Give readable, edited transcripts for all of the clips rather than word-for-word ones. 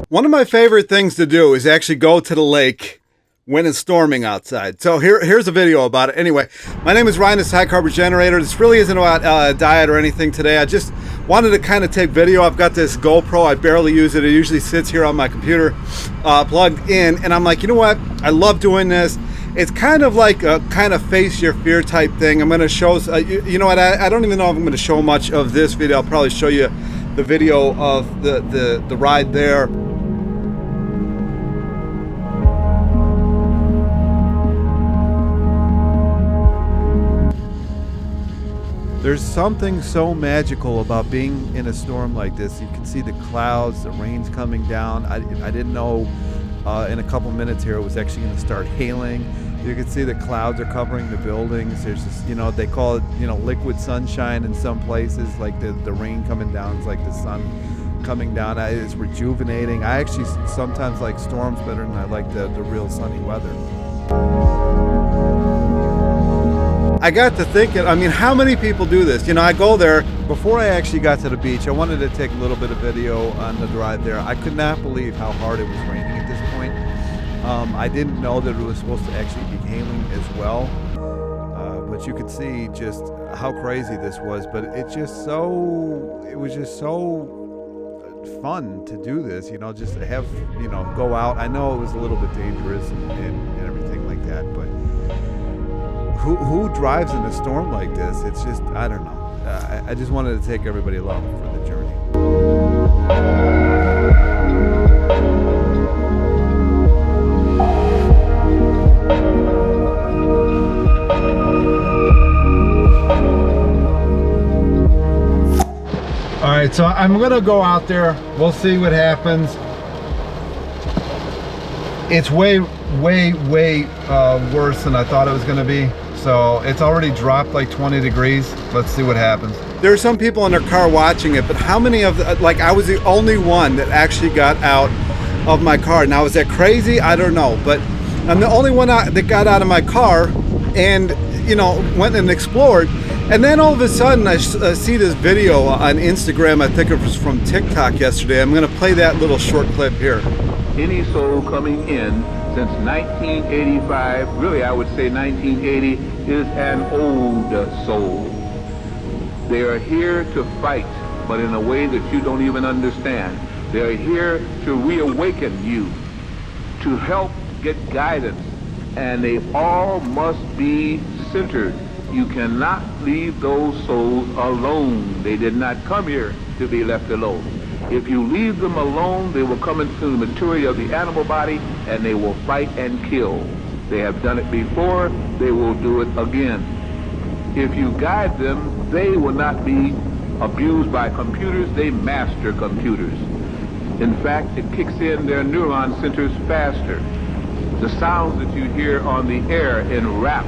One of my favorite things to do is actually go to the lake when it's storming outside. So here's a video about it. Anyway, my name is Ryan, this is High Carb Regenerator. This really isn't about diet or anything today. I just wanted to kind of take video. I've got this GoPro. I barely use it. It usually sits here on my computer plugged in. And I'm like, you know what? I love doing this. It's kind of like a kind of face your fear type thing. I'm going to show, you know what? I don't even know if I'm going to show much of this video. I'll probably show you the video of the ride there. There's something so magical about being in a storm like this. You can see the clouds, the rain's coming down. I didn't know in a couple minutes here it was actually going to start hailing. You can see the clouds are covering the buildings. There's this, you know, they call it, you know, liquid sunshine in some places, like the rain coming down. It's like the sun coming down. It's rejuvenating. I actually sometimes like storms better than I like the real sunny weather. I got to thinking, I mean, how many people do this? You know, I go there, before I actually got to the beach, I wanted to take a little bit of video on the drive there. I could not believe how hard it was raining at this point. I didn't know that it was supposed to actually be hailing as well. But you could see just how crazy this was. But it was just so fun to do this, you know, just to have, you know, go out. I know it was a little bit dangerous and everything like that, but who drives in a storm like this? It's just, I don't know. I just wanted to take everybody along for the journey. All right, so I'm gonna go out there. We'll see what happens. It's way worse than I thought it was gonna be. So it's already dropped like 20 degrees. Let's see what happens. There are some people in their car watching it, but how many of the, like, I was the only one that actually got out of my car. Now, is that crazy? I don't know, but I'm the only one that got out of my car and, you know, went and explored. And then all of a sudden I see this video on Instagram. I think it was from TikTok yesterday. I'm gonna play that little short clip here. Any soul coming in since 1985, really I would say 1980, is an old soul. They are here to fight, but in a way that you don't even understand. They are here to reawaken you, to help get guidance, and they all must be centered. You cannot leave those souls alone. They did not come here to be left alone. If you leave them alone, they will come into the material of the animal body and they will fight and kill. They have done it before, they will do it again. If you guide them, they will not be abused by computers, they master computers. In fact, it kicks in their neuron centers faster. The sounds that you hear on the air in rap,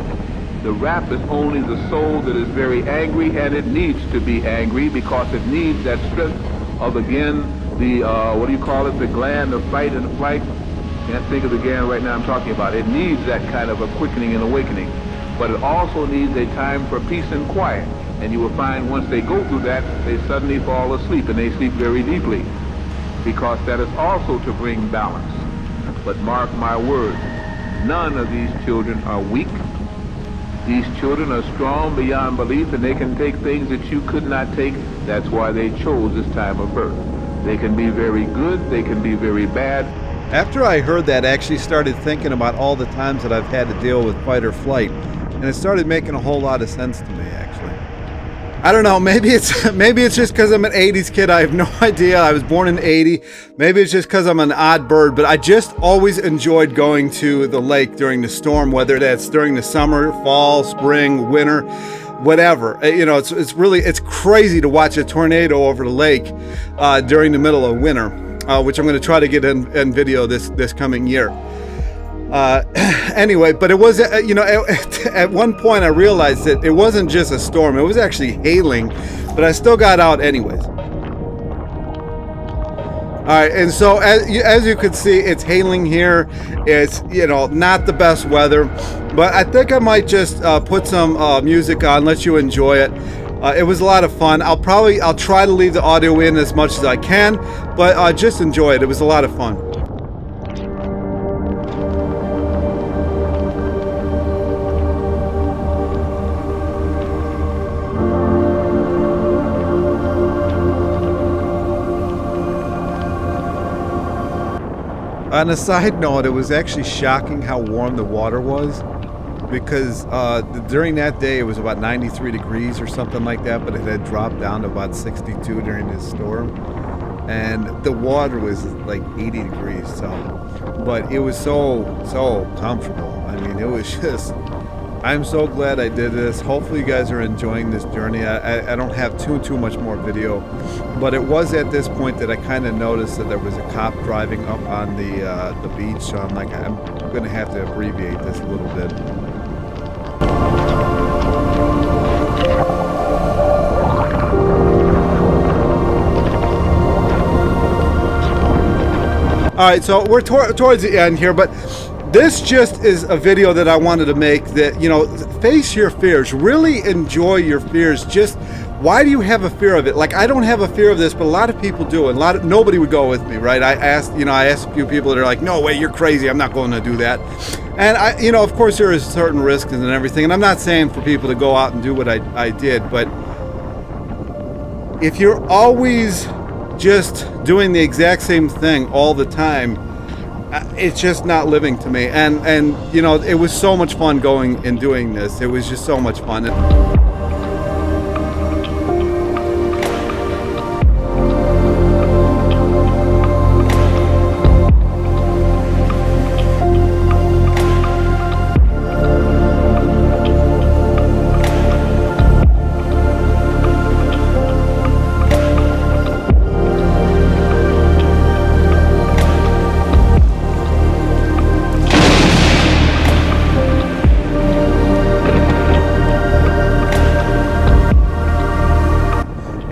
the rap is only the soul that is very angry, and it needs to be angry because it needs that strength of, again, the, what do you call it, the gland of fight and flight. Can't think of the gland right now I'm talking about. It needs that kind of a quickening and awakening. But it also needs a time for peace and quiet. And you will find once they go through that, they suddenly fall asleep, and they sleep very deeply, because that is also to bring balance. But mark my words, none of these children are weak. These children are strong beyond belief, and they can take things that you could not take. That's why they chose this time of birth. They can be very good, they can be very bad. After I heard that, I actually started thinking about all the times that I've had to deal with fight or flight, and it started making a whole lot of sense to me, actually. I don't know, maybe it's just because I'm an 80s kid. I have no idea. I was born in 80. Maybe it's just because I'm an odd bird, but I just always enjoyed going to the lake during the storm, whether that's during the summer, fall, spring, winter, whatever. You know, it's crazy to watch a tornado over the lake during the middle of winter, which I'm going to try to get in video this coming year. Anyway, but it was, you know, at one point I realized that it wasn't just a storm, it was actually hailing, but I still got out anyways. All right, and so as you can see, it's hailing here. It's, you know, not the best weather, but I think I might just put some music on, let you enjoy it. It was a lot of fun. I'll try to leave the audio in as much as I can, but just enjoy it. It was a lot of fun. On a side note, it was actually shocking how warm the water was, because during that day it was about 93 degrees or something like that, but it had dropped down to about 62 during this storm, and the water was like 80 degrees. So, but it was so comfortable. I mean, it was just, I'm so glad I did this. Hopefully you guys are enjoying this journey. I don't have too much more video, but it was at this point that I kind of noticed that there was a cop driving up on the beach. So I'm like, I'm gonna have to abbreviate this a little bit. All right, so we're towards the end here, but this just is a video that I wanted to make that, you know, face your fears, really enjoy your fears. Just, why do you have a fear of it? Like, I don't have a fear of this, but a lot of people do, and nobody would go with me, right? I asked a few people that are like, no way, you're crazy, I'm not going to do that. And of course there is certain risks and everything, and I'm not saying for people to go out and do what I did, but if you're always just doing the exact same thing all the time, it's just not living to me. And you know, it was so much fun going and doing this. It was just so much fun.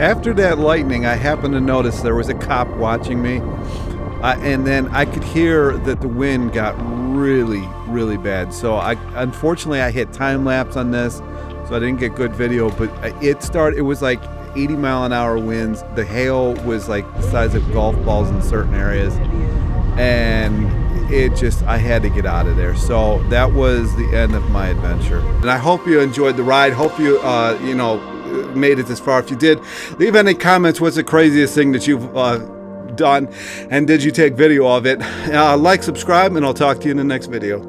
After that lightning, I happened to notice there was a cop watching me, and then I could hear that the wind got really bad. So unfortunately I hit time lapse on this, so I didn't get good video, but it was like 80-mile-an-hour winds. The hail was like the size of golf balls in certain areas, and I had to get out of there. So that was the end of my adventure. And I hope you enjoyed the ride. Hope you made it this far. If you did, leave any comments. What's the craziest thing that you've done, and did you take video of it? Like, subscribe, and I'll talk to you in the next video.